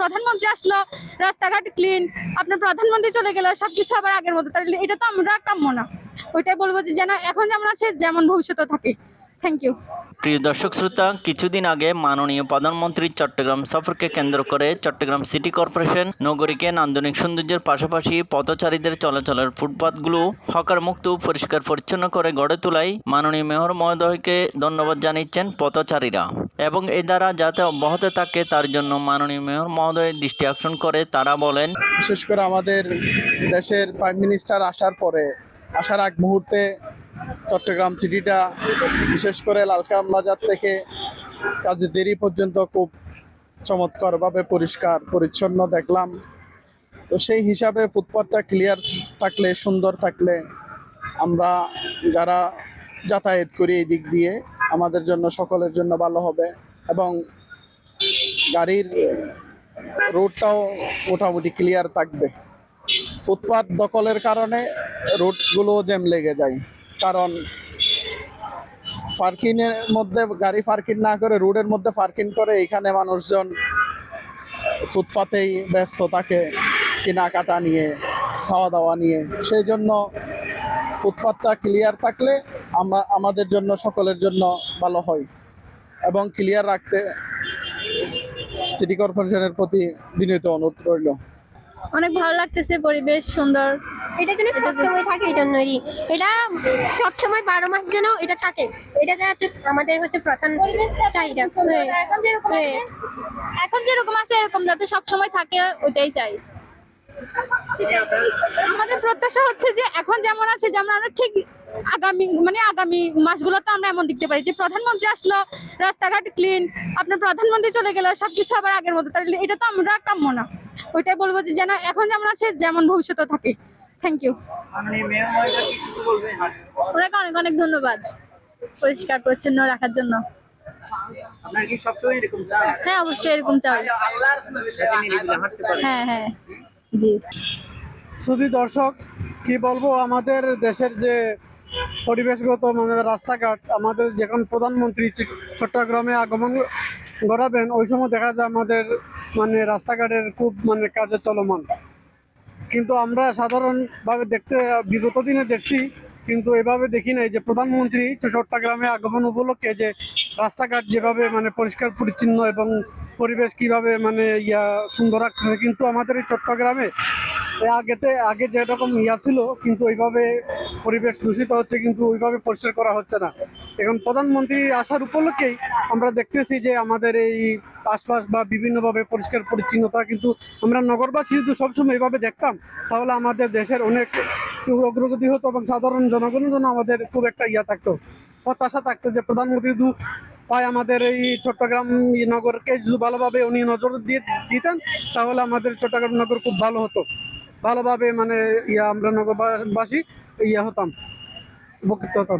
প্রধানমন্ত্রী আসলো, রাস্তাঘাট ক্লিন, আপনার প্রধানমন্ত্রী চলে গেল, সবকিছু আবার আগের মতো। তাহলে এটা তো আমরা কাম্য না। ওইটাই বলবো যে যেন এখন যেমন আছে যেমন ভবিষ্যতে থাকে। Thank you. প্রিয় দর্শক শ্রোতা, কিছুদিন আগে মাননীয় প্রধানমন্ত্রীর চট্টগ্রাম সফরকে কেন্দ্র করে চট্টগ্রাম সিটি কর্পোরেশন নগরীকে নান্দনিক সৌন্দর্যের পাশাপাশি পথচারীদের চলাচলের ফুটপাতগুলো হকার মুক্ত পরিষ্কার পরিচ্ছন্ন করে গড়ে তোলায় মাননীয় মেয়র মহোদয়কে ধন্যবাদ জানিয়েছেন পথচারীরা এবং এই দ্বারা যাতে অব্যাহত থাকে তার জন্য মাননীয় মেয়র মহোদয়ের দৃষ্টি আকর্ষণ করে তারা বলেন, বিশেষ করে আমাদের দেশের প্রাইম মিনিস্টার আসার আগ মুহূর্তে চট্টগ্রাম সিটিটা বিশেষ করে লালকাম বাজার থেকে কাজী দেরি পর্যন্ত খুব চমৎকারভাবে পরিষ্কার পরিচ্ছন্ন দেখলাম। তো সেই হিসাবে ফুটপাথটা ক্লিয়ার থাকলে, সুন্দর থাকলে আমরা যারা যাতায়াত করি এই দিক দিয়ে আমাদের জন্য, সকলের জন্য ভালো হবে এবং গাড়ির রোডটাও মোটামুটি ক্লিয়ার থাকবে। ফুটপাথ দখলের কারণে রোডগুলো জ্যাম লেগে যায়, কারণ পার্কিংয়ের মধ্যে গাড়ি পার্কিং না করে রোডের মধ্যে পার্কিং করে, এখানে মানুষজন ফুটপাথেই ব্যস্ত থাকে কেনাকাটা নিয়ে, খাওয়া দাওয়া নিয়ে। সেই জন্য ফুটপাথটা ক্লিয়ার থাকলে আমাদের জন্য, সকলের জন্য ভালো হয় এবং ক্লিয়ার রাখতে সিটি কর্পোরেশনের প্রতি বিনীত অনুরোধ রইল। অনেক ভালো লাগতেছে, পরিবেশ সুন্দর। এটা যেন সবসময় থাকে, এটা নয়, এটা সবসময় 12 মাস যেন এটা থাকে। এটা আমাদের হচ্ছে প্রধান চাহিদা। এখন যেরকম আছে এরকম যাতে সবসময় থাকে, ওইটাই চাই। আমাদের প্রত্যাশা হচ্ছে যে এখন যেমন আছে যেমন আমরা ঠিক আগামী মাসগুলোতে আমরা এমন দেখতে পারি যে প্রধানমন্ত্রী আসলো, রাস্তাঘাট ক্লিন, আপনার প্রধানমন্ত্রী চলে গেল, সবকিছু আবার আগের মতো। তাহলে এটা তো আমরা কাম্য না। ওইটাই বলবো যে যেন এখন যেমন আছে যেমন ভবিষ্যতে থাকে। Thank you. ওনাকে অনেক অনেক ধন্যবাদ পরিষ্কার পরিচ্ছন্ন রাখার জন্য। হ্যাঁ, অবশ্যই এরকম চাই। হ্যাঁ হ্যাঁ, জি। শুধু দর্শক কি বলবো, আমাদের দেশের যে পরিবেশগত মানে রাস্তাঘাট, আমাদের যখন প্রধানমন্ত্রী চট্টগ্রামে আগমন করাবেন ওই সময় দেখা যায় আমাদের মানে রাস্তাঘাটের খুব মানে কাজে চলমান, কিন্তু আমরা সাধারণভাবে বিগত দিনে দেখছি, কিন্তু এভাবে দেখি নাই যে প্রধানমন্ত্রী চট্টগ্রামে আগমন উপলক্ষে যে রাস্তাঘাট যেভাবে মানে পরিষ্কার পরিচ্ছন্ন এবং পরিবেশ কিভাবে মানে সুন্দর রাখতেছে। কিন্তু আমাদের এই চট্টগ্রামে আগে যেরকম ছিল, কিন্তু ওইভাবে পরিবেশ দূষিত হচ্ছে, কিন্তু ওইভাবে পরিষ্কার করা হচ্ছে না। এখন প্রধানমন্ত্রী আসার উপলক্ষেই আমরা দেখতেছি যে আমাদের এই আশপাশ বা বিভিন্নভাবে পরিষ্কার পরিচ্ছন্নতা, কিন্তু আমরা নগরবাসী যদি সবসময় এইভাবে দেখতাম তাহলে আমাদের দেশের অনেক অগ্রগতি হতো এবং সাধারণ জনগণের জন্য আমাদের খুব একটা থাকতো, প্রত্যাশা থাকতো যে প্রধানমন্ত্রী আমাদের এই চট্টগ্রাম নগরকে যদি ভালোভাবে উনি নজর দিতেন তাহলে আমাদের চট্টগ্রাম নগর খুব ভালো হতো, ভালোভাবে মানে আমরা নগরবাসী হতাম, উপকৃত হতাম।